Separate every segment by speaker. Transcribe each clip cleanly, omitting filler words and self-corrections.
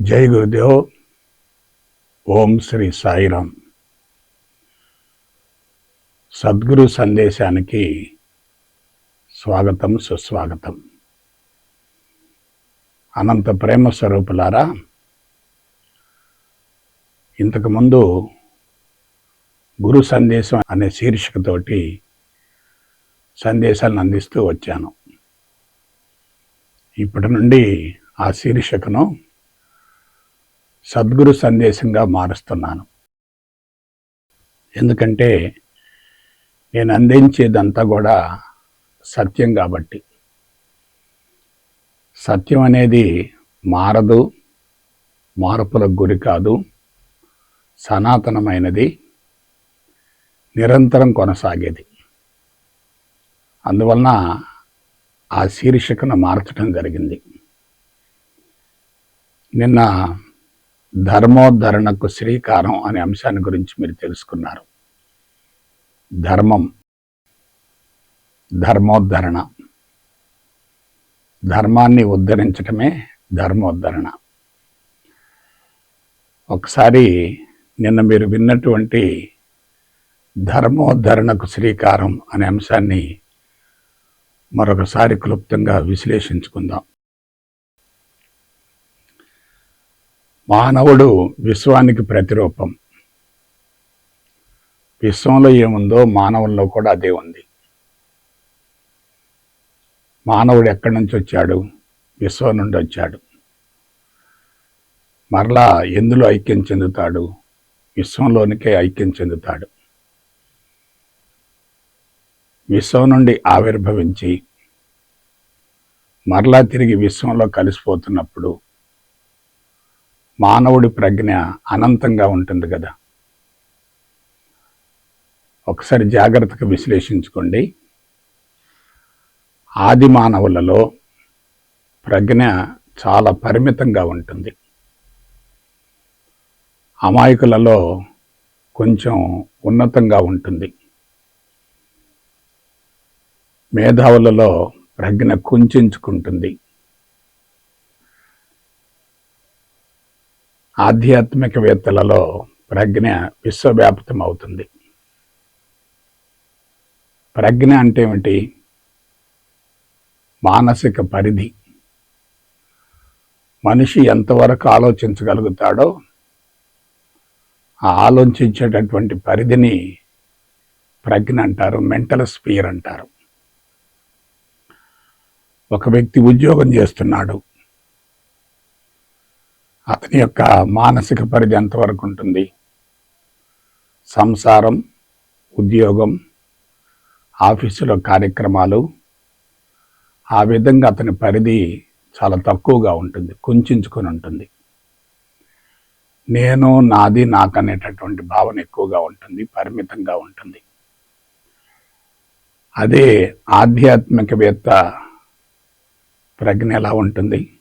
Speaker 1: జై గురుదేవ్. ఓం శ్రీ సాయిరామ్. సద్గురు సందేశానికి స్వాగతం, సుస్వాగతం. అనంత ప్రేమ స్వరూపులారా, ఇంతకుముందు గురు సందేశం అనే శీర్షికతోటి సందేశాలను అందిస్తూ వచ్చాను. ఇప్పటి నుండి ఆ శీర్షికను సద్గురు సందేశంగా మారుస్తున్నాను. ఎందుకంటే నేను అందించేదంతా కూడా సత్యం కాబట్టి. సత్యం అనేది మారదు, మార్పులకు గురి కాదు, సనాతనమైనది, నిరంతరం కొనసాగేది. అందువలన ఆ శీర్షికను మార్చడం జరిగింది. నిన్న ధర్మోద్ధరణకు శ్రీకారం అనే అంశాన్ని గురించి మీరు తెలుసుకున్నారు. ధర్మం, ధర్మోద్ధరణ, ధర్మాన్ని ఉద్ధరించటమే ధర్మోద్ధరణ. ఒకసారి నిన్న మీరు విన్నటువంటి ధర్మోద్ధరణకు శ్రీకారం అనే అంశాన్ని మరొకసారి క్లుప్తంగా విశ్లేషించుకుందాం. మానవుడు విశ్వానికి ప్రతిరూపం. విశ్వంలో ఏముందో మానవుల్లో కూడా అదే ఉంది. మానవుడు ఎక్కడి నుంచి వచ్చాడు? విశ్వం నుండి వచ్చాడు. మరలా ఎందులో ఐక్యం చెందుతాడు? విశ్వంలోనికే ఐక్యం చెందుతాడు. విశ్వం నుండి ఆవిర్భవించి మరలా తిరిగి విశ్వంలో కలిసిపోతున్నప్పుడు మానవుడి ప్రజ్ఞ అనంతంగా ఉంటుంది కదా. ఒకసారి జాగ్రత్తగా విశ్లేషించుకోండి. ఆది మానవులలో ప్రజ్ఞ చాలా పరిమితంగా ఉంటుంది. అమాయకులలో కొంచెం ఉన్నతంగా ఉంటుంది. మేధావులలో ప్రజ్ఞ కుంచుకుంటుంది. ఆధ్యాత్మికవేత్తలలో ప్రజ్ఞ విశ్వవ్యాప్తం అవుతుంది. ప్రజ్ఞ అంటే ఏమిటి? మానసిక పరిధి. మనిషి ఎంతవరకు ఆలోచించగలుగుతాడో ఆ ఆలోచించేటటువంటి పరిధిని ప్రజ్ఞ అంటారు, మెంటల్ స్పియర్ అంటారు. ఒక వ్యక్తి ఉద్యోగం చేస్తున్నాడు. అతని యొక్క మానసిక పరిధి ఎంతవరకు ఉంటుంది? సంసారం, ఉద్యోగం, ఆఫీసులో కార్యక్రమాలు, ఆ విధంగా అతని పరిధి చాలా తక్కువగా ఉంటుంది, కుంచుకొని ఉంటుంది. నేను, నాది, నాకు అనేటటువంటి భావన ఎక్కువగా ఉంటుంది, పరిమితంగా ఉంటుంది. అదే ఆధ్యాత్మికవేత్త ప్రజ్ఞ ఎలా ఉంటుంది?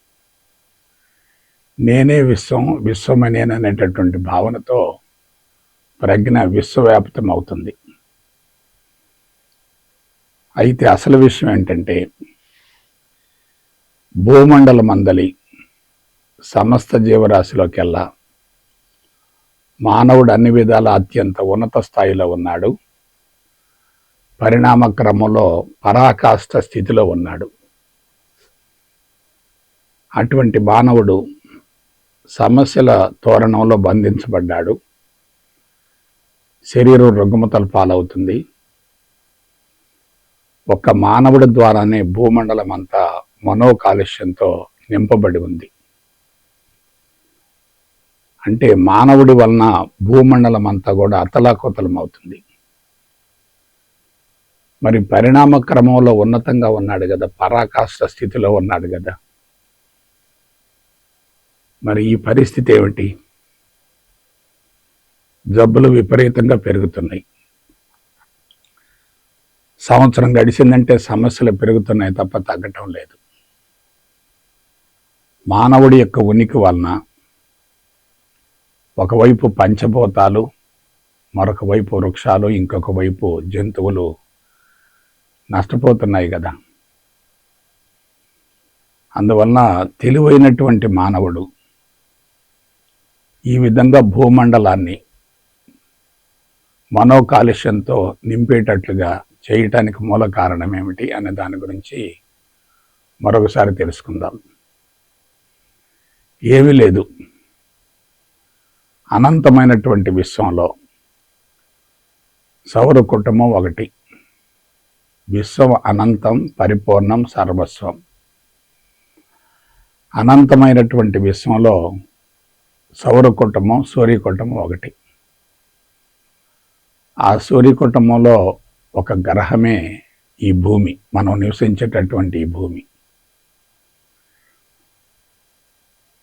Speaker 1: నేనే విశ్వం, విశ్వమే నేననేటటువంటి భావనతో ప్రజ్ఞ విశ్వవ్యాప్తం అవుతుంది. అయితే అసలు విషయం ఏంటంటే, భూమండల మందలి సమస్త జీవరాశిలోకెల్లా మానవుడు అన్ని విధాల అత్యంత ఉన్నత స్థాయిలో ఉన్నాడు. పరిణామ క్రమంలో పరాకాష్ఠ స్థితిలో ఉన్నాడు. అటువంటి మానవుడు సమస్యల తోరణంలో బంధించబడ్డాడు. శరీరం రుగ్మతల పాలవుతుంది. ఒక్క మానవుడి ద్వారానే భూమండలం అంతా మనోకాలుష్యంతో నింపబడి ఉంది. అంటే మానవుడి వలన భూమండలం అంతా కూడా అతలాకుతలం అవుతుంది. మరి పరిణామ క్రమంలో ఉన్నతంగా ఉన్నాడు కదా, పరాకాష్ఠ స్థితిలో ఉన్నాడు కదా. మరి ఈ పరిస్థితి ఏమిటి? జబ్బులు విపరీతంగా పెరుగుతున్నాయి. సంవత్సరం గడిచిందంటే సమస్యలు పెరుగుతున్నాయి తప్ప తగ్గటం లేదు. మానవుడి యొక్క ఉనికి వలన ఒకవైపు పంచభూతాలు, మరొక వైపు వృక్షాలు, ఇంకొక వైపు జంతువులు నష్టపోతున్నాయి కదా. అందువలన తెలివైనటువంటి మానవుడు ఈ విధంగా భూమండలాన్ని మనోకాలుష్యంతో నింపేటట్లుగా చేయటానికి మూల కారణం ఏమిటి అనే దాని గురించి మరొకసారి తెలుసుకుందాం. ఏమీ లేదు, అనంతమైనటువంటి విశ్వంలో సౌర కుటుంబం ఒకటి. విశ్వం అనంతం, పరిపూర్ణం, సర్వస్వం. అనంతమైనటువంటి విశ్వంలో సౌర కుటుంబం, సూర్యకుటుంబం ఒకటి. ఆ సూర్యకుటుంబంలో ఒక గ్రహమే ఈ భూమి, మనం నివసించేటటువంటి ఈ భూమి.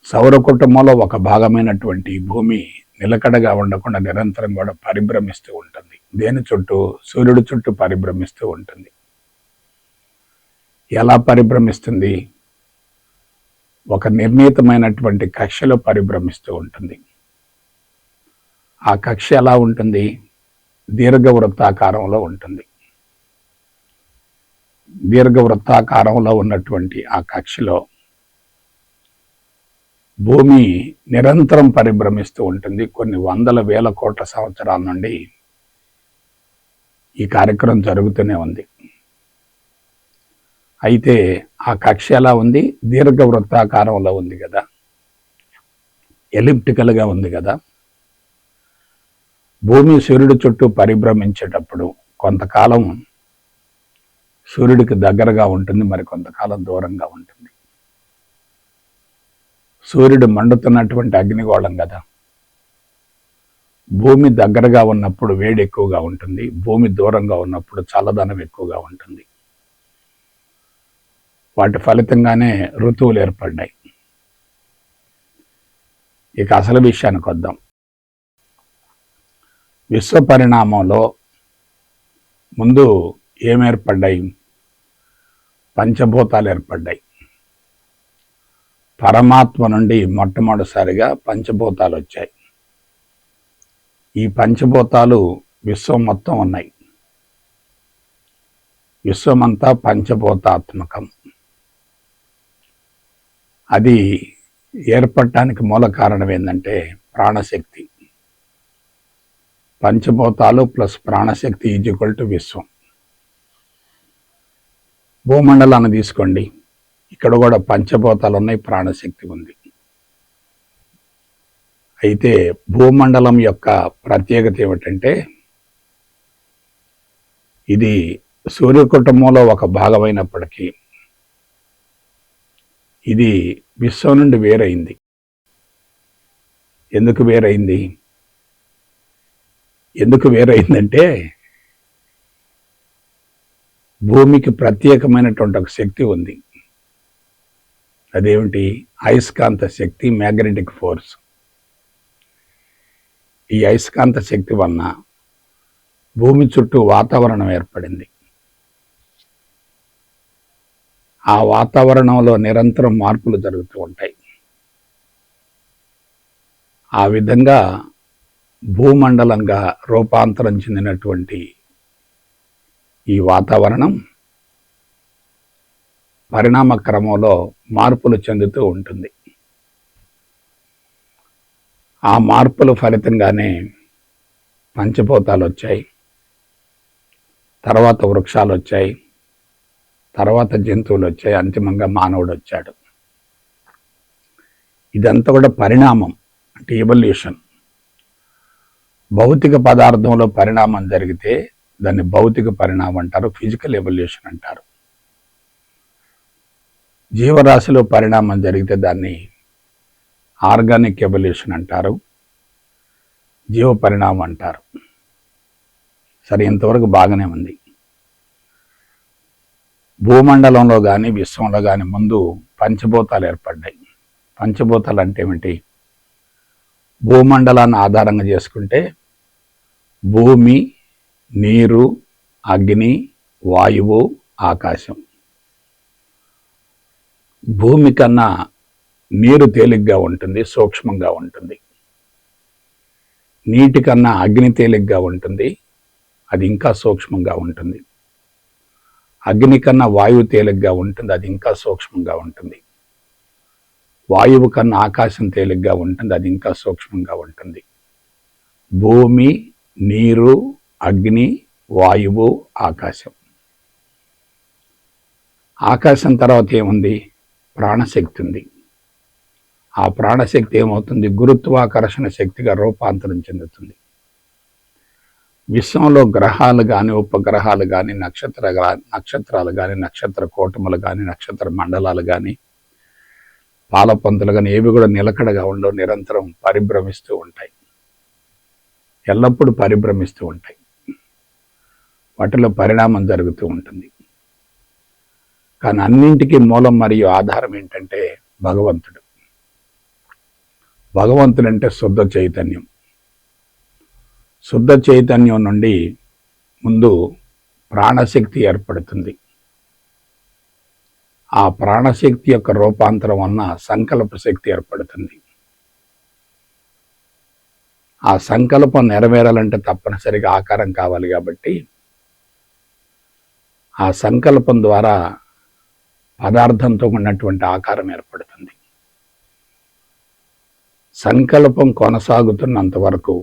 Speaker 1: సౌర కుటుంబంలో ఒక భాగమైనటువంటి ఈ భూమి నిలకడగా ఉండకుండా నిరంతరం కూడా పరిభ్రమిస్తూ ఉంటుంది. దేని చుట్టూ? సూర్యుడి చుట్టూ పరిభ్రమిస్తూ ఉంటుంది. ఎలా పరిభ్రమిస్తుంది? ఒక నిర్ణీతమైనటువంటి కక్షలో పరిభ్రమిస్తూ ఉంటుంది. ఆ కక్ష ఎలా ఉంటుంది? దీర్ఘవృత్తాకారంలో ఉంటుంది. దీర్ఘవృత్తాకారంలో ఉన్నటువంటి ఆ కక్షలో భూమి నిరంతరం పరిభ్రమిస్తూ ఉంటుంది. కొన్ని వందల వేల కోట్ల సంవత్సరాల నుండి ఈ కార్యక్రమం జరుగుతూనే ఉంది. అయితే ఆ కక్ష ఎలా ఉంది? దీర్ఘవృత్తాకారంలో ఉంది కదా, ఎలిప్టికల్గా ఉంది కదా. భూమి సూర్యుడి చుట్టూ పరిభ్రమించేటప్పుడు కొంతకాలం సూర్యుడికి దగ్గరగా ఉంటుంది, మరి కొంతకాలం దూరంగా ఉంటుంది. సూర్యుడు మండుతున్నటువంటి అగ్నిగోళం కదా. భూమి దగ్గరగా ఉన్నప్పుడు వేడి ఎక్కువగా ఉంటుంది, భూమి దూరంగా ఉన్నప్పుడు చల్లదనం ఎక్కువగా ఉంటుంది. వాటి ఫలితంగానే ఋతువులు ఏర్పడ్డాయి. ఇక అసలు విషయానికి వద్దాం. విశ్వ పరిణామంలో ముందు ఏమేర్పడ్డాయి? పంచభూతాలు ఏర్పడ్డాయి. పరమాత్మ నుండి మొట్టమొదటిసారిగా పంచభూతాలు వచ్చాయి. ఈ పంచభూతాలు విశ్వం మొత్తం ఉన్నాయి. విశ్వమంతా పంచభూతాత్మకం. అది ఏర్పడటానికి మూల కారణం ఏంటంటే ప్రాణశక్తి. పంచభూతాలు ప్లస్ ప్రాణశక్తి ఈజ్ ఈక్వల్ టు విశ్వం. భూమండలాన్ని తీసుకోండి, ఇక్కడ కూడా పంచభూతాలు ఉన్నాయి, ప్రాణశక్తి ఉంది. అయితే భూమండలం యొక్క ప్రత్యేకత ఏమిటంటే ఇది సూర్యకుటుంబంలో ఒక భాగమైనప్పటికీ ఇది విశ్వం నుండి వేరైంది. ఎందుకు వేరైంది? ఎందుకు వేరైందంటే భూమికి ప్రత్యేకమైనటువంటి ఒక శక్తి ఉంది. అదేమిటి? అయస్కాంత శక్తి, మ్యాగ్నెటిక్ ఫోర్స్. ఈ అయస్కాంత శక్తి వలన భూమి చుట్టూ వాతావరణం ఏర్పడింది. ఆ వాతావరణంలో నిరంతరం మార్పులు జరుగుతూ ఉంటాయి. ఆ విధంగా భూమండలంగా రూపాంతరం చెందినటువంటి ఈ వాతావరణం పరిణామ క్రమంలో మార్పులు చెందుతూ ఉంటుంది. ఆ మార్పుల ఫలితంగానే పంచభూతాలు వచ్చాయి, తర్వాత వృక్షాలు వచ్చాయి, తర్వాత జంతువులు వచ్చాయి, అంతిమంగా మానవుడు వచ్చాడు. ఇదంతా కూడా పరిణామం, అంటే ఎవల్యూషన్. భౌతిక పదార్థంలో పరిణామం జరిగితే దాన్ని భౌతిక పరిణామం అంటారు, ఫిజికల్ ఎవల్యూషన్ అంటారు. జీవరాశిలో పరిణామం జరిగితే దాన్ని ఆర్గానిక్ ఎవల్యూషన్ అంటారు, జీవ పరిణామం అంటారు. సరే, ఇంతవరకు బాగానే ఉంది. భూమండలంలో కానీ విశ్వంలో కానీ ముందు పంచభూతాలు ఏర్పడ్డాయి. పంచభూతాలు అంటే ఏమిటి? భూమండలాన్ని ఆధారంగా చేసుకుంటే భూమి, నీరు, అగ్ని, వాయువు, ఆకాశం. భూమి కన్నా నీరు తేలిగ్గా ఉంటుంది, సూక్ష్మంగా ఉంటుంది. నీటి కన్నా అగ్ని తేలిగ్గా ఉంటుంది, అది ఇంకా సూక్ష్మంగా ఉంటుంది. అగ్ని కన్నా వాయువు తేలిగ్గా ఉంటుంది, అది ఇంకా సూక్ష్మంగా ఉంటుంది. వాయువు కన్నా ఆకాశం తేలిగ్గా ఉంటుంది, అది ఇంకా సూక్ష్మంగా ఉంటుంది. భూమి, నీరు, అగ్ని, వాయువు, ఆకాశం. ఆకాశం తర్వాత ఏముంది? ప్రాణశక్తి ఉంది. ఆ ప్రాణశక్తి ఏమవుతుంది? గురుత్వాకర్షణ శక్తిగా రూపాంతరం చెందుతుంది. విశ్వంలో గ్రహాలు కానీ, ఉపగ్రహాలు కానీ, నక్షత్రాలు కానీ, నక్షత్ర కూటములు కానీ, నక్షత్ర మండలాలు కానీ, పాలపంతులు కానీ ఏవి కూడా నిలకడగా ఉండవు, నిరంతరం పరిభ్రమిస్తూ ఉంటాయి, ఎల్లప్పుడూ పరిభ్రమిస్తూ ఉంటాయి. వాటిలో పరిణామం జరుగుతూ ఉంటుంది. కానీ అన్నింటికీ మూలం మరియు ఆధారం ఏంటంటే భగవంతుడు. భగవంతుడు అంటే శుద్ధ చైతన్యం. శుద్ధ చైతన్యం నుండి ముందు ప్రాణశక్తి ఏర్పడుతుంది. ఆ ప్రాణశక్తి యొక్క రూపాంతరం వలన సంకల్ప శక్తి ఏర్పడుతుంది. ఆ సంకల్పం నెరవేరాలంటే తప్పనిసరిగా ఆకారం కావాలి. కాబట్టి ఆ సంకల్పం ద్వారా పదార్థంతో ఉన్నటువంటి ఆకారం ఏర్పడుతుంది. సంకల్పం కొనసాగుతున్నంత వరకు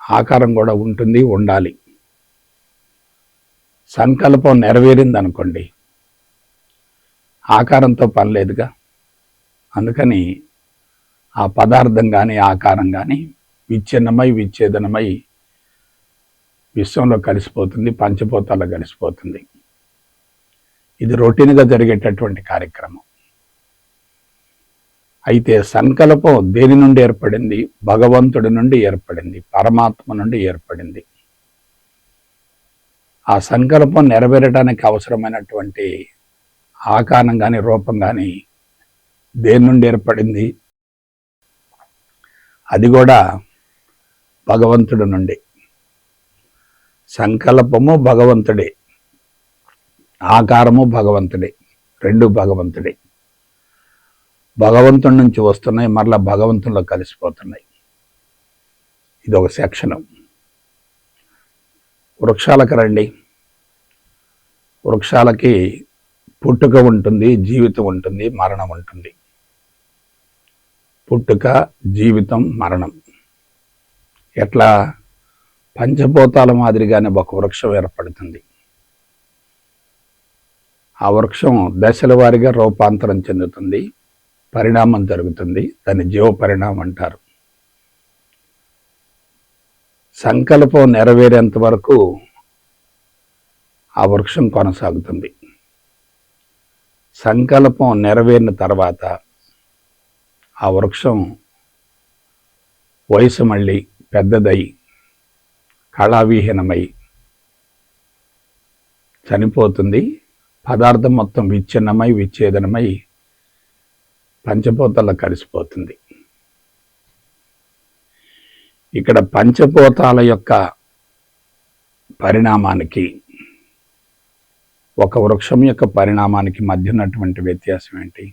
Speaker 1: ఆకారం కూడా ఉంటుంది, ఉండాలి. సంకల్పం నెరవేరిందనుకోండి, ఆకారంతో పని లేదుగా. అందుకని ఆ పదార్థం కానీ ఆకారం కానీ విచ్ఛిన్నమై విచ్ఛేదనమై విశ్వంలో కలిసిపోతుంది, పంచభూతాల్లో కలిసిపోతుంది. ఇది రొటీన్గా జరిగేటటువంటి కార్యక్రమం. అయితే సంకల్పం దేని నుండి ఏర్పడింది? భగవంతుడి నుండి ఏర్పడింది, పరమాత్మ నుండి ఏర్పడింది. ఆ సంకల్పం నెరవేరడానికి అవసరమైనటువంటి ఆకారం కానీ రూపం కానీ దేని నుండి ఏర్పడింది? అది కూడా భగవంతుడి నుండి. సంకల్పము భగవంతుడే, ఆకారము భగవంతుడే, రెండు భగవంతుడే. భగవంతుడి నుంచి వస్తున్నాయి, మరలా భగవంతుల్లో కలిసిపోతున్నాయి. ఇది ఒక సెక్షను. వృక్షాలకు రండి. వృక్షాలకి పుట్టుక ఉంటుంది, జీవితం ఉంటుంది, మరణం ఉంటుంది. పుట్టుక, జీవితం, మరణం. ఎట్లా? పంచభూతాల మాదిరిగానే ఒక వృక్షం ఏర్పడుతుంది. ఆ వృక్షం దశల వారీగా రూపాంతరం చెందుతుంది, పరిణామం జరుగుతుంది. దాన్ని జీవ పరిణామం అంటారు. సంకల్పం నెరవేరేంత వరకు ఆ వృక్షం కొనసాగుతుంది. సంకల్పం నెరవేరిన తర్వాత ఆ వృక్షం వయసు మళ్ళీ పెద్దదై కళావిహీనమై చనిపోతుంది. పదార్థం మొత్తం విచ్ఛిన్నమై విచ్ఛేదనమై పంచభూతాల్లో కలిసిపోతుంది. ఇక్కడ పంచభూతాల యొక్క పరిణామానికి, ఒక వృక్షం యొక్క పరిణామానికి మధ్య ఉన్నటువంటి వ్యత్యాసం ఏంటి?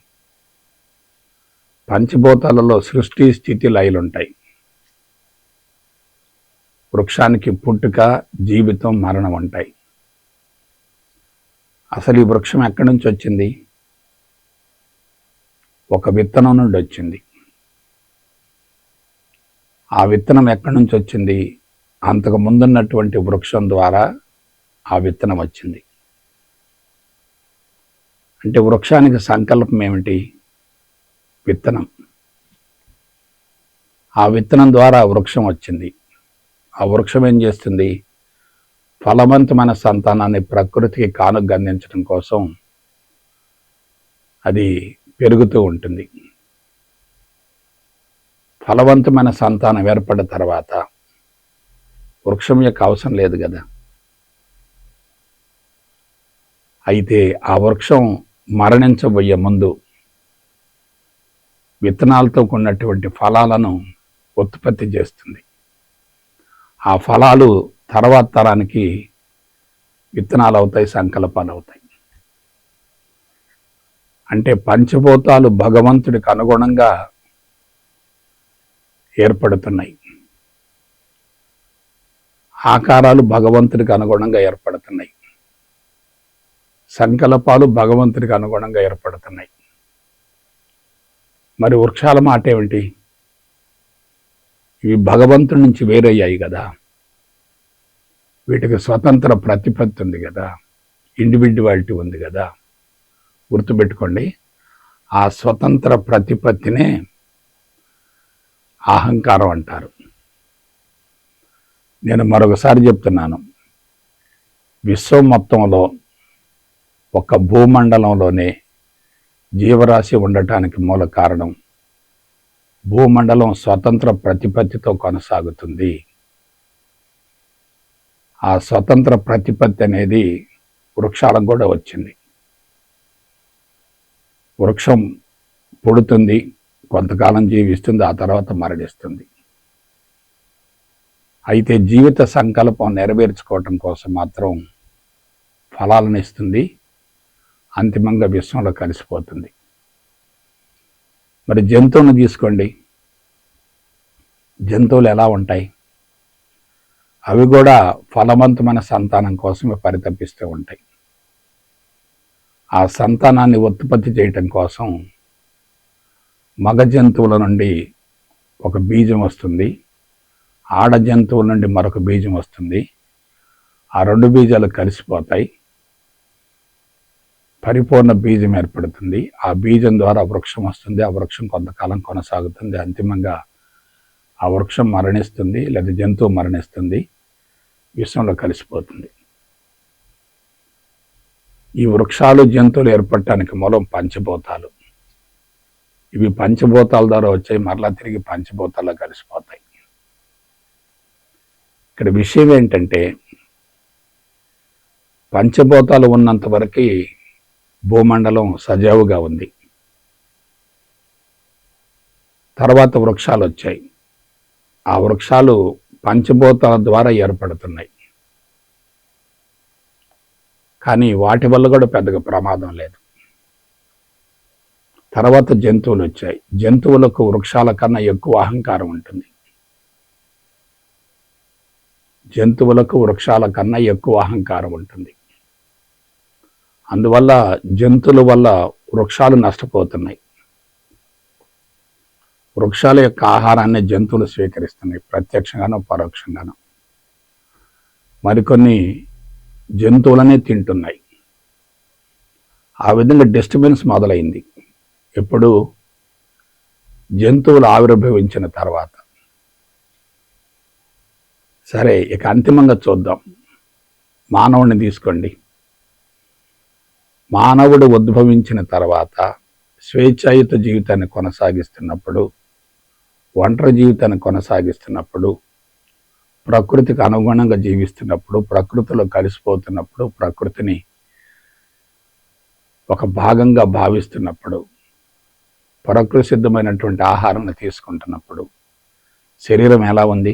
Speaker 1: పంచభూతాలలో సృష్టి, స్థితి, లయలు ఉంటాయి. వృక్షానికి పుట్టుక, జీవితం, మరణం ఉంటాయి. అసలు ఈ వృక్షం ఎక్కడి నుంచి వచ్చింది? ఒక విత్తనం నుండి వచ్చింది. ఆ విత్తనం ఎక్కడి నుంచి వచ్చింది? అంతకు ముందున్నటువంటి వృక్షం ద్వారా ఆ విత్తనం వచ్చింది. అంటే వృక్షానికి సంకల్పం ఏమిటి? విత్తనం. ఆ విత్తనం ద్వారా వృక్షం వచ్చింది. ఆ వృక్షం ఏం చేస్తుంది? ఫలవంతమైన సంతానాన్ని ప్రకృతికి కానుక అందించడం కోసం అది పెరుగుతూ ఉంటుంది. ఫలవంతమైన సంతానం ఏర్పడిన తర్వాత వృక్షం యొక్క అవసరం లేదు కదా. అయితే ఆ వృక్షం మరణించబోయే ముందు విత్తనాలతో ఉన్నటువంటి ఫలాలను ఉత్పత్తి చేస్తుంది. ఆ ఫలాలు తర్వాత తరానికి విత్తనాలు అవుతాయి, సంకల్పాలు అవుతాయి. అంటే పంచభూతాలు భగవంతుడికి అనుగుణంగా ఏర్పడుతున్నాయి. ఆకారాలు భగవంతుడికి అనుగుణంగా ఏర్పడుతున్నాయి. సంకల్పాలు భగవంతుడికి అనుగుణంగా ఏర్పడుతున్నాయి. మరి వృక్షాల మాట ఏమిటి? ఇవి భగవంతుడి నుంచి వేరయ్యాయి కదా, వీటికి స్వతంత్ర ప్రతిపత్తి ఉంది కదా, ఇండివిడ్యువాలిటీ ఉంది కదా. గుర్తుపెట్టుకోండి, ఆ స్వతంత్ర ప్రతిపత్తినే అహంకారం అంటారు. నేను మరొకసారి చెప్తున్నాను, విశ్వం మొత్తంలో ఒక భూమండలంలోనే జీవరాశి ఉండటానికి మూల కారణం భూమండలం స్వతంత్ర ప్రతిపత్తితో కొనసాగుతుంది. ఆ స్వతంత్ర ప్రతిపత్తి అనేది వృక్షాలకు కూడా వచ్చింది. వృక్షం పుడుతుంది, కొంతకాలం జీవిస్తుంది, ఆ తర్వాత మరణిస్తుంది. అయితే జీవిత సంకల్పం నెరవేర్చుకోవటం కోసం మాత్రం ఫలాలను ఇస్తుంది, అంతిమంగా విశ్వంలో కలిసిపోతుంది. మరి జంతువులను తీసుకోండి, జంతువులు ఎలా ఉంటాయి? అవి కూడా ఫలవంతమైన సంతానం కోసమే పరితపిస్తూ ఉంటాయి. ఆ సంతానాన్ని ఉత్పత్తి చేయటం కోసం మగ జంతువుల నుండి ఒక బీజం వస్తుంది, ఆడ జంతువుల నుండి మరొక బీజం వస్తుంది. ఆ రెండు బీజాలు కలిసిపోతాయి, పరిపూర్ణ బీజం ఏర్పడుతుంది. ఆ బీజం ద్వారా వృక్షం వస్తుంది, ఆ వృక్షం కొంతకాలం కొనసాగుతుంది, అంతిమంగా ఆ వృక్షం మరణిస్తుంది, లేదా జంతువు మరణిస్తుంది, విశ్వంలో కలిసిపోతుంది. ఈ వృక్షాలు జంతువులు ఏర్పడటానికి మూలం పంచభూతాలు. ఇవి పంచభూతాల ద్వారా వచ్చాయి, మరలా తిరిగి పంచభూతాల్లో కలిసిపోతాయి. ఇక్కడ విషయం ఏంటంటే, పంచభూతాలు ఉన్నంత వరకు భూమండలం సజావుగా ఉంది. తర్వాత వృక్షాలు వచ్చాయి, ఆ వృక్షాలు పంచభూతాల ద్వారా ఏర్పడుతున్నాయి. కానీ వాటి వల్ల కూడా పెద్దగా ప్రమాదం లేదు. తర్వాత జంతువులు వచ్చాయి, జంతువులకు వృక్షాల కన్నా ఎక్కువ అహంకారం ఉంటుంది. జంతువులకు వృక్షాల కన్నా ఎక్కువ అహంకారం ఉంటుంది. అందువల్ల జంతువుల వల్ల వృక్షాలు నష్టపోతున్నాయి. వృక్షాల యొక్క ఆహారాన్ని జంతువులు స్వీకరిస్తున్నాయి, ప్రత్యక్షంగానో పరోక్షంగానో. మరికొన్ని జంతువులనే తింటున్నాయి. ఆ విధంగా డిస్టర్బెన్స్ మొదలైంది ఎప్పుడు? జంతువులు ఆవిర్భవించిన తర్వాత. సరే, ఇక అంతిమంగా చూద్దాం. మానవుడిని తీసుకోండి. మానవుడు ఉద్భవించిన తర్వాత స్వేచ్ఛాయుత జీవితాన్ని కొనసాగిస్తున్నప్పుడు, ఒంటరి జీవితాన్ని కొనసాగిస్తున్నప్పుడు, ప్రకృతికి అనుగుణంగా జీవిస్తున్నప్పుడు, ప్రకృతిలో కలిసిపోతున్నప్పుడు, ప్రకృతిని ఒక భాగంగా భావిస్తున్నప్పుడు, ప్రకృతి సిద్ధమైనటువంటి ఆహారాన్ని తీసుకుంటున్నప్పుడు శరీరం ఎలా ఉంది?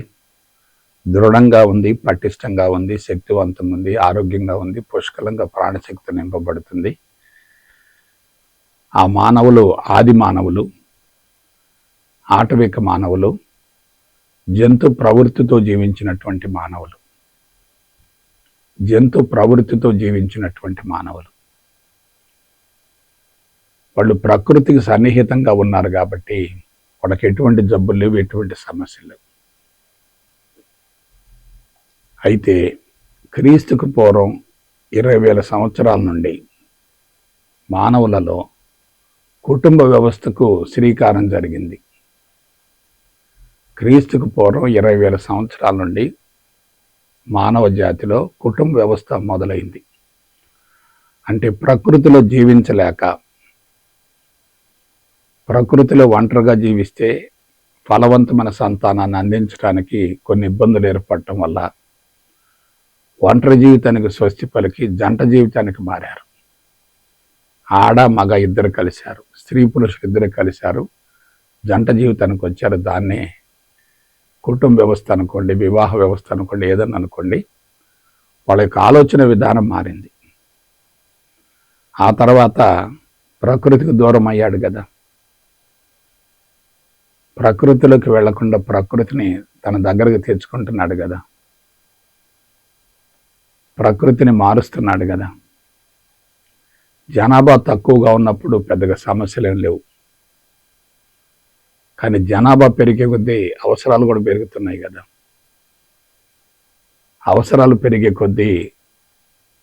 Speaker 1: దృఢంగా ఉంది, పటిష్టంగా ఉంది, శక్తివంతంగా ఉంది, ఆరోగ్యంగా ఉంది, పుష్కలంగా ప్రాణశక్తి నింపబడుతుంది. ఆ మానవులు ఆది మానవులు, ఆటవిక మానవులు, జంతు ప్రవృత్తితో జీవించినటువంటి మానవులు, వాళ్ళు ప్రకృతికి సన్నిహితంగా ఉన్నారు కాబట్టి వాళ్ళకి ఎటువంటి జబ్బులు లేవు, ఎటువంటి సమస్యలు లేవు. అయితే క్రీస్తుకు పూర్వం 20,000 సంవత్సరాల నుండి మానవులలో కుటుంబ వ్యవస్థకు శ్రీకారం జరిగింది. క్రీస్తుకు పూర్వం 20,000 సంవత్సరాల నుండి మానవ జాతిలో కుటుంబ వ్యవస్థ మొదలైంది. అంటే ప్రకృతిలో జీవించలేక, ప్రకృతిలో ఒంటరిగా జీవిస్తే ఫలవంతమైన సంతానాన్ని అందించడానికి కొన్ని ఇబ్బందులు ఏర్పడటం వల్ల ఒంటరి జీవితానికి స్వస్తి పలికి జంట జీవితానికి మారారు. ఆడ మగ ఇద్దరు కలిశారు, స్త్రీ పురుషులు ఇద్దరు కలిశారు, జంట జీవితానికి వచ్చారు. దాన్నే కుటుంబ వ్యవస్థ అనుకోండి, వివాహ వ్యవస్థ అనుకోండి, ఏదన్నా అనుకోండి. వాళ్ళ యొక్క ఆలోచన విధానం మారింది. ఆ తర్వాత ప్రకృతికి దూరం అయ్యాడు కదా, ప్రకృతిలోకి వెళ్లకుండా ప్రకృతిని తన దగ్గరకు తెచ్చుకుంటున్నాడు కదా, ప్రకృతిని మారుస్తున్నాడు కదా. జనాభా తక్కువగా ఉన్నప్పుడు పెద్దగా సమస్యలు ఏం లేవు. కానీ జనాభా పెరిగే కొద్దీ అవసరాలు కూడా పెరుగుతున్నాయి కదా. అవసరాలు పెరిగే కొద్దీ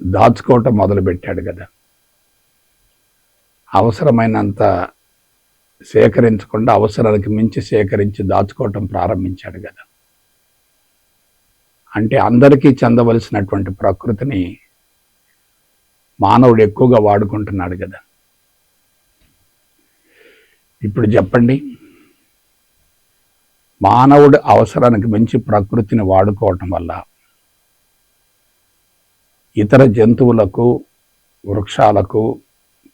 Speaker 1: దాచుకోవటం మొదలుపెట్టాడు కదా. అవసరమైనంత సేకరించకుండా అవసరానికి మించి సేకరించి దాచుకోవటం ప్రారంభించాడు కదా. అంటే అందరికీ చెందవలసినటువంటి ప్రకృతిని మానవుడు ఎక్కువగా వాడుకుంటున్నాడు కదా. ఇప్పుడు చెప్పండి, మానవుడు అవసరానికి మించి ప్రకృతిని వాడుకోవటం వల్ల ఇతర జంతువులకు, వృక్షాలకు,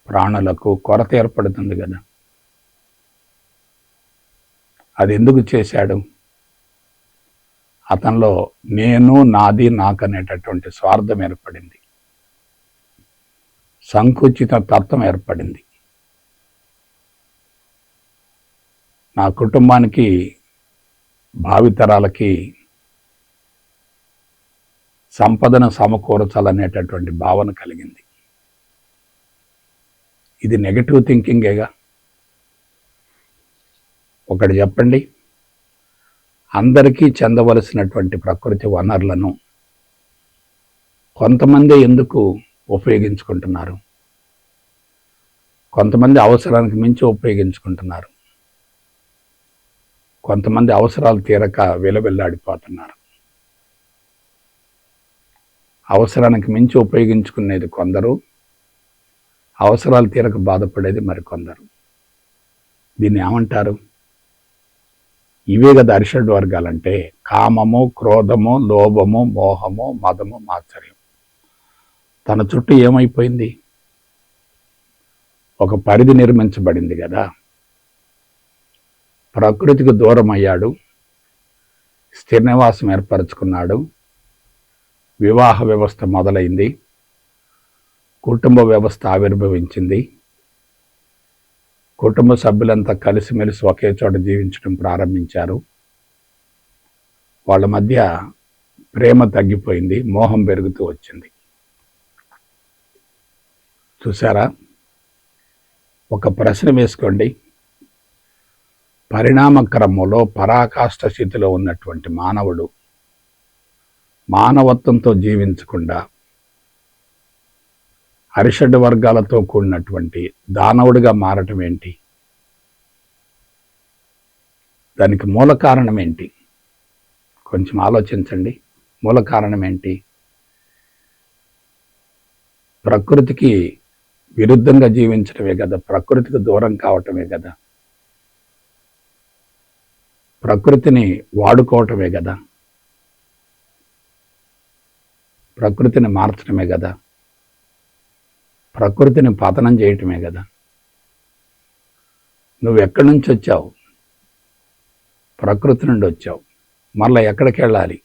Speaker 1: ప్రాణులకు కొరత ఏర్పడుతుంది కదా. అది ఎందుకు చేశాడు? అతనిలో నేను, నాది, నాకు అనేటటువంటి స్వార్థం ఏర్పడింది, సంకుచిత తత్వం ఏర్పడింది. నా కుటుంబానికి, భావితరాలకి సంపదను సమకూర్చాలనేటటువంటి భావన కలిగింది. ఇది నెగటివ్ థింకింగేగా. ఒకటి చెప్పండి, అందరికీ చెందవలసినటువంటి ప్రకృతి వనరులను కొంతమంది ఎందుకు ఉపయోగించుకుంటున్నారు? కొంతమంది అవసరానికి మించి ఉపయోగించుకుంటున్నారు. కొంతమంది అవసరాలు తీరక విలవిల్లాడిపోతున్నారు. అవసరానికి మించి ఉపయోగించుకునేది కొందరు, అవసరాలు తీరక బాధపడేది మరికొందరు. దీన్ని ఏమంటారు? ఇవే కదా అరిషడ్ వర్గాలంటే: కామము, క్రోధము, లోభము, మోహము, మదము, మాత్సర్యం. తన చుట్టూ ఏమైపోయింది? ఒక పరిధి నిర్మించబడింది కదా. ప్రకృతికి దూరం అయ్యాడు, స్థిర నివాసం ఏర్పరచుకున్నాడు, వివాహ వ్యవస్థ మొదలైంది, కుటుంబ వ్యవస్థ ఆవిర్భవించింది, కుటుంబ సభ్యులంతా కలిసిమెలిసి ఒకే చోట జీవించడం ప్రారంభించారు. వాళ్ళ మధ్య ప్రేమ తగ్గిపోయింది, మోహం పెరుగుతూ వచ్చింది. చూసారా? ఒక ప్రశ్న వేసుకోండి. పరిణామ క్రమంలో పరాకాష్ఠ స్థితిలో ఉన్నటువంటి మానవుడు మానవత్వంతో జీవించకుండా అరిషడ్ వర్గాలతో కూడినటువంటి దానవుడిగా మారటం ఏంటి? దానికి మూల కారణం ఏంటి? కొంచెం ఆలోచించండి. మూల కారణం ఏంటి? ప్రకృతికి విరుద్ధంగా జీవించడమే కదా, ప్రకృతికి దూరం కావటమే కదా, ప్రకృతిని వాడుకోవటమే కదా, ప్రకృతిని మార్చడమే కదా, ప్రకృతిని పతనం చేయటమే కదా. నువ్వు ఎక్కడి నుంచి వచ్చావు? ప్రకృతి నుండి వచ్చావు. మరలా ఎక్కడికి వెళ్ళాలి?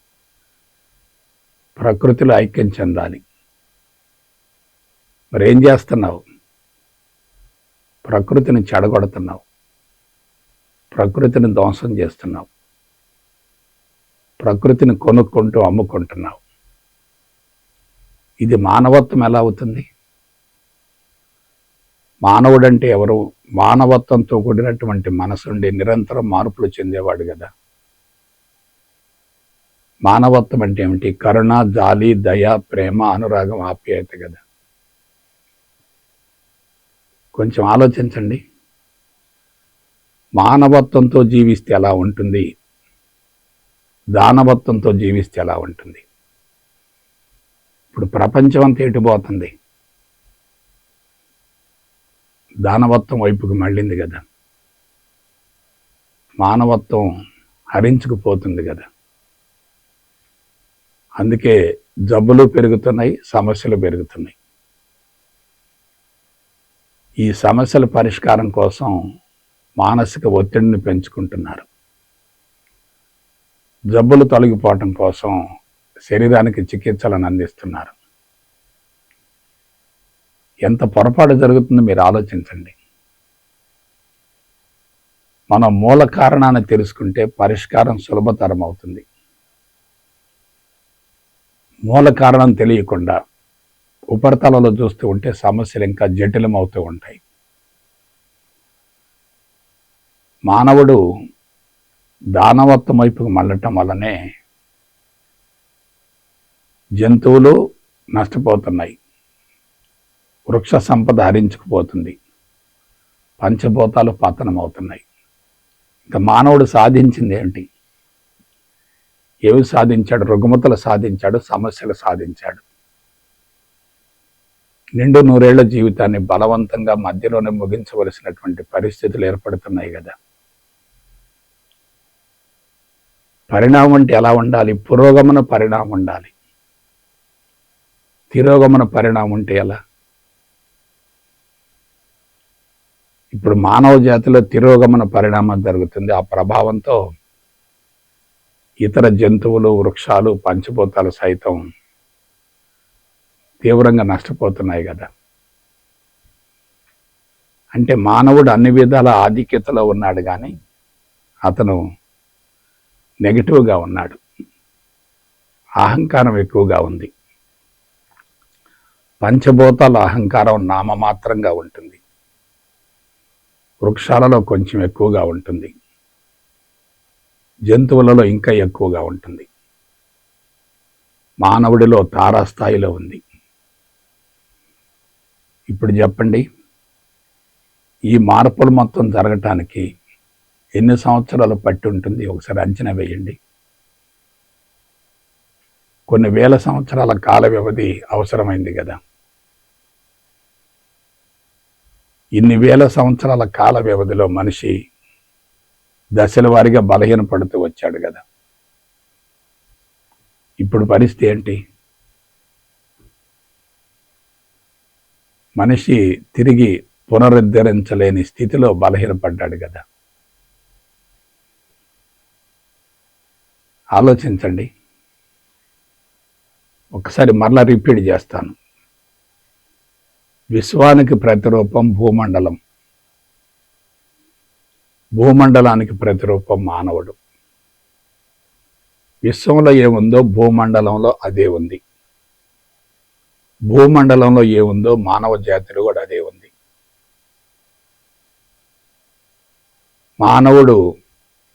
Speaker 1: ప్రకృతిలో ఐక్యం చెందాలి. మరేం చేస్తున్నావు? ప్రకృతిని చెడగొడుతున్నావు, ప్రకృతిని ధ్వంసం చేస్తున్నావు, ప్రకృతిని కొనుక్కుంటూ అమ్ముకుంటున్నావు. ఇది మానవత్వం ఎలా అవుతుంది? మానవుడంటే ఎవరు? మానవత్వంతో కూడినటువంటి మనసుండి నిరంతరం మార్పులు చెందేవాడు కదా. మానవత్వం అంటే ఏమిటి? కరుణ, జాలి, దయ, ప్రేమ, అనురాగం, ఆప్యాయత కదా. కొంచెం ఆలోచించండి. మానవత్వంతో జీవిస్తే ఎలా ఉంటుంది? దానవత్వంతో జీవిస్తే ఎలా ఉంటుంది? ఇప్పుడు ప్రపంచం అంతా ఎటుపోతుంది? దానవత్వం వైపుకి మళ్ళింది కదా. మానవత్వం హరించుకుపోతుంది కదా. అందుకే జబ్బులు పెరుగుతున్నాయి, సమస్యలు పెరుగుతున్నాయి. ఈ సమస్యల పరిష్కారం కోసం మానసిక ఒత్తిడిని పెంచుకుంటున్నారు. జబ్బులు తొలగిపోవటం కోసం శరీరానికి చికిత్సలను అందిస్తున్నారు. ఎంత పొరపాటు జరుగుతుందో మీరు ఆలోచించండి. మనం మూల కారణాన్ని తెలుసుకుంటే పరిష్కారం సులభతరం అవుతుంది. మూల కారణం తెలియకుండా ఉపరితలంలో చూస్తూ ఉంటే సమస్యలు ఇంకా జటిలం అవుతూ ఉంటాయి. మానవుడు దానవత్వం వైపుకు మళ్ళటం వల్లనే జంతువులు నష్టపోతున్నాయి, వృక్ష సంపద హరించుకుపోతుంది, పంచభూతాలు పతనమవుతున్నాయి. ఇంకా మానవుడు సాధించింది ఏంటి? ఏవి సాధించాడు? రుగ్మతలు సాధించాడు, సమస్యలు సాధించాడు. నిండు నూరేళ్ల జీవితాన్ని బలవంతంగా మధ్యలోనే ముగించవలసినటువంటి పరిస్థితులు ఏర్పడుతున్నాయి కదా. పరిణామం అంటే ఎలా ఉండాలి? పురోగమన పరిణామం ఉండాలి. తిరోగమన పరిణామం ఉంటే ఎలా? ఇప్పుడు మానవ జాతిలో తిరోగమన పరిణామం జరుగుతుంది. ఆ ప్రభావంతో ఇతర జంతువులు, వృక్షాలు, పంచభూతాలు సైతం తీవ్రంగా నష్టపోతున్నాయి కదా. అంటే మానవుడు అన్ని విధాల ఆధిక్యతలో ఉన్నాడు, కానీ అతను నెగిటివ్గా ఉన్నాడు. అహంకారం ఎక్కువగా ఉంది. పంచభూతాల అహంకారం నామమాత్రంగా ఉంటుంది, వృక్షాలలో కొంచెం ఎక్కువగా ఉంటుంది, జంతువులలో ఇంకా ఎక్కువగా ఉంటుంది, మానవుడిలో తారాస్థాయిలో ఉంది. ఇప్పుడు చెప్పండి, ఈ మార్పులు మొత్తం జరగటానికి ఎన్ని సంవత్సరాలు పట్టి ఉంటుంది? ఒకసారి అంచనా వేయండి. కొన్ని వేల సంవత్సరాల కాల వ్యవధి అవసరమైంది కదా. ఇన్ని వేల సంవత్సరాల కాల వ్యవధిలో మనిషి దశల వారీగా బలహీనపడుతూ వచ్చాడు కదా. ఇప్పుడు పరిస్థితి ఏంటి? మనిషి తిరిగి పునరుద్ధరించలేని స్థితిలో బలహీనపడ్డాడు కదా. ఆలోచించండి. ఒకసారి మరలా రిపీట్ చేస్తాను. విశ్వానికి ప్రతిరూపం భూమండలం, భూమండలానికి ప్రతిరూపం మానవుడు. విశ్వంలో ఏముందో భూమండలంలో అదే ఉంది, భూమండలంలో ఏముందో మానవ జాతిలో కూడా అదే ఉంది. మానవుడు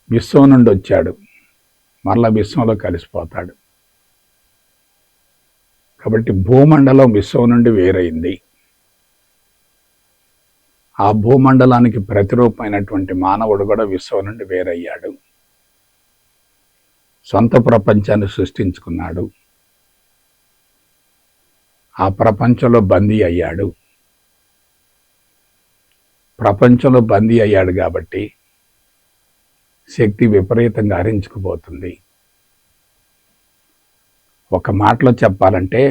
Speaker 1: విశ్వం నుండి వచ్చాడు, మరలా విశ్వంలో కలిసిపోతాడు. కాబట్టి భూమండలం విశ్వం నుండి వేరైంది. ఆ భూమండలానికి ప్రతిరూపమైనటువంటి మానవుడు కూడా విశ్వం నుండి వేరయ్యాడు, సొంత ప్రపంచాన్ని సృష్టించుకున్నాడు, ఆ ప్రపంచంలో బందీ అయ్యాడు. ప్రపంచంలో బందీ అయ్యాడు కాబట్టి శక్తి విపరీతంగా హరించుకుపోతుంది. ఒక మాటలో చెప్పాలంటే,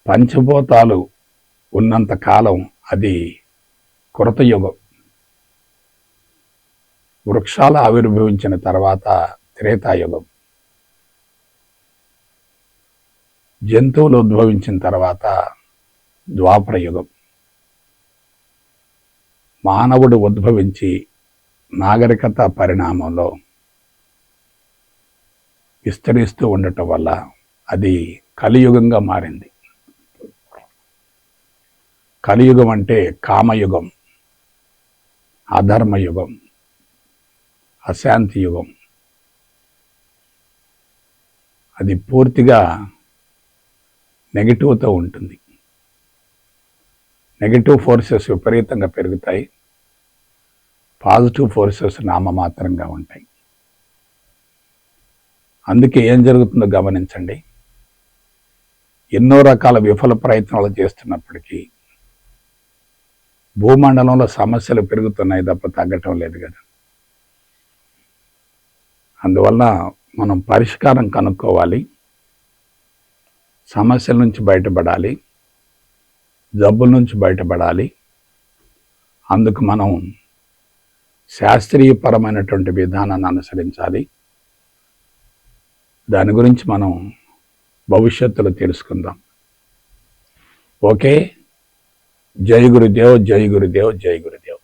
Speaker 1: పంచభూతాలు ఉన్నంత కాలం అది కృతయుగం. వృక్షాలు ఆవిర్భవించిన తర్వాత త్రేతాయుగం. జంతువులు ఉద్భవించిన తర్వాత ద్వాపర యుగం. మానవుడు ఉద్భవించి నాగరికత పరిణామంలో విస్తరిస్తూ ఉండటం వల్ల అది కలియుగంగా మారింది. కలియుగం అంటే కామయుగం, అధర్మయుగం, అశాంతి యుగం. అది పూర్తిగా నెగిటివ్తో ఉంటుంది. నెగిటివ్ ఫోర్సెస్ విపరీతంగా పెరుగుతాయి, పాజిటివ్ ఫోర్సెస్ నామమాత్రంగా ఉంటాయి. అందుకే ఏం జరుగుతుందో గమనించండి. ఎన్నో రకాల విఫల ప్రయత్నాలు చేస్తున్నప్పటికీ భూమండలంలో సమస్యలు పెరుగుతున్నాయి తప్ప తగ్గటం లేదు కదా. అందువల్ల మనం పరిష్కారం కనుక్కోవాలి, సమస్యల నుంచి బయటపడాలి, జబ్బుల నుంచి బయటపడాలి. అందుకు మనం శాస్త్రీయపరమైనటువంటి విధానాన్ని అనుసరించాలి. దాని గురించి మనం భవిష్యత్తులో తెలుసుకుందాం. ఓకే. జై గురుదేవ్, జై గురుదేవ్, జై గురుదేవ్.